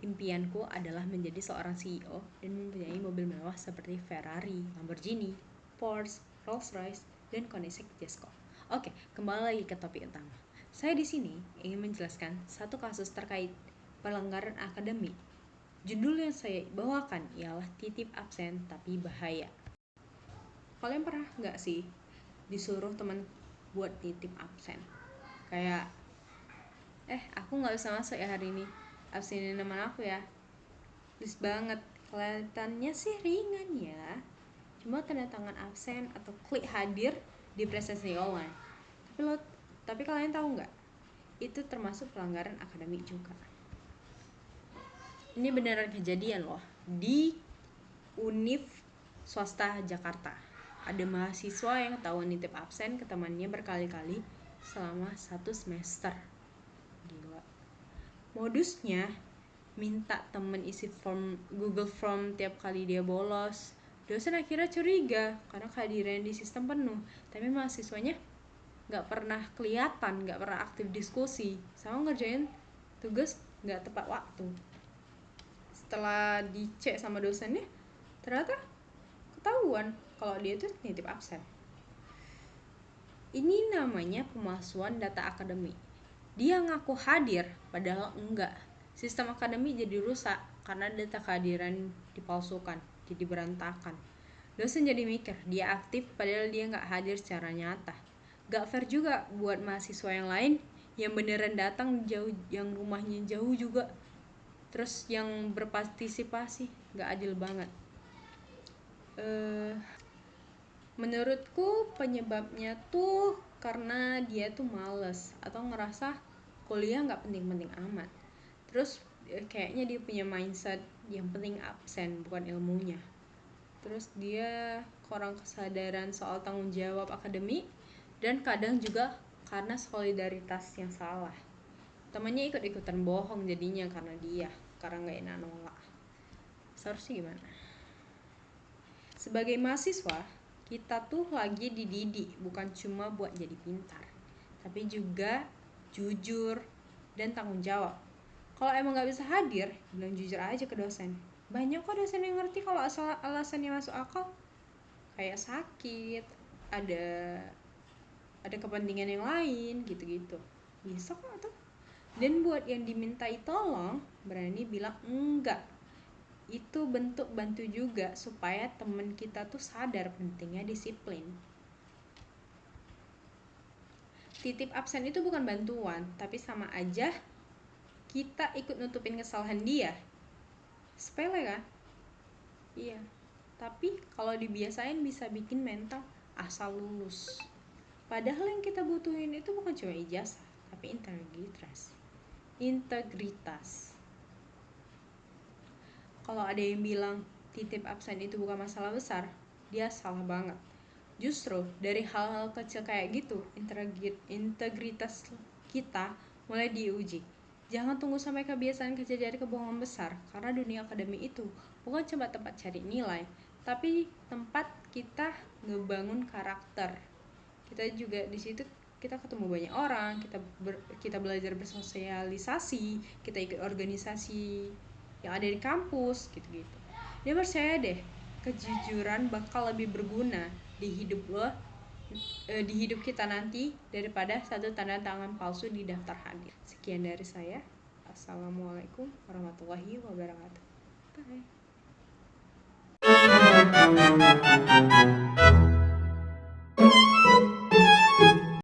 Impianku adalah menjadi seorang CEO dan mempunyai mobil mewah seperti Ferrari, Lamborghini, Porsche, Rolls-Royce, dan Koenigsegg Jesko. Oke, kembali lagi ke topik utama. Saya di sini ingin menjelaskan satu kasus terkait pelanggaran akademik. Judul yang saya bawakan ialah titip absen tapi bahaya. Kalian pernah nggak sih disuruh teman buat titip absen? Kayak, aku nggak bisa masuk ya hari ini, absenin teman aku ya. Please banget, kelihatannya sih ringan ya, cuma tanda tangan absen atau klik hadir di presentasi online. Tapi kalian tahu nggak, itu termasuk pelanggaran akademik juga. Ini beneran kejadian loh di Univ swasta Jakarta. Ada mahasiswa yang ketahuan nitip absen ke temannya berkali-kali selama 1 semester. Gila. Modusnya minta temen isi form Google Form tiap kali dia bolos. Dosen akhirnya curiga karena kehadiran di sistem penuh, tapi mahasiswanya nggak pernah kelihatan, nggak pernah aktif diskusi, sama ngerjain tugas nggak tepat waktu. Setelah dicek sama dosennya, ternyata ketahuan kalau dia tuh nitip absen. Ini namanya pemalsuan data akademik. Dia ngaku hadir padahal enggak. Sistem akademik jadi rusak karena data kehadiran dipalsukan, jadi berantakan. Dosen jadi mikir dia aktif padahal dia nggak hadir secara nyata. Gak fair juga buat mahasiswa yang lain yang beneran datang jauh, yang rumahnya jauh juga, terus yang berpartisipasi. Gak adil banget. Menurutku penyebabnya tuh karena dia tuh males atau ngerasa kuliah nggak penting-penting amat. Terus kayaknya dia punya mindset yang penting absen bukan ilmunya. Terus dia kurang kesadaran soal tanggung jawab akademik, dan kadang juga karena solidaritas yang salah. Temannya ikut-ikutan bohong jadinya karena nggak enak nolak. Seharusnya gimana? Sebagai mahasiswa, kita tuh lagi dididik bukan cuma buat jadi pintar, tapi juga jujur dan tanggung jawab. Kalau emang gak bisa hadir, bilang jujur aja ke dosen. Banyak kok dosen yang ngerti kalau asal alasannya masuk akal. Kayak sakit, ada kepentingan yang lain gitu-gitu. Bisa kok tuh. Dan buat yang dimintai tolong, berani bilang enggak. Itu bentuk bantu juga supaya temen kita tuh sadar pentingnya disiplin. Titip absen itu bukan bantuan, tapi sama aja kita ikut nutupin kesalahan dia. Sepele kan? Iya. Tapi kalau dibiasain bisa bikin mental asal lulus. Padahal yang kita butuhin itu bukan cuma ijazah, tapi integritas. Kalau ada yang bilang titip absen itu bukan masalah besar, dia salah banget. Justru dari hal-hal kecil kayak gitu, integritas kita mulai diuji. Jangan tunggu sampai kebiasaan kerja dari kebohongan besar, karena dunia akademik itu bukan cuma tempat cari nilai, tapi tempat kita ngebangun karakter. Kita juga di situ kita ketemu banyak orang, kita belajar bersosialisasi, kita ikut organisasi yang ada di kampus gitu-gitu. Dia percaya deh, kejujuran bakal lebih berguna di hidup lo, di hidup kita nanti daripada satu tanda tangan palsu di daftar hadir. Sekian dari saya. Assalamualaikum warahmatullahi wabarakatuh. Bye.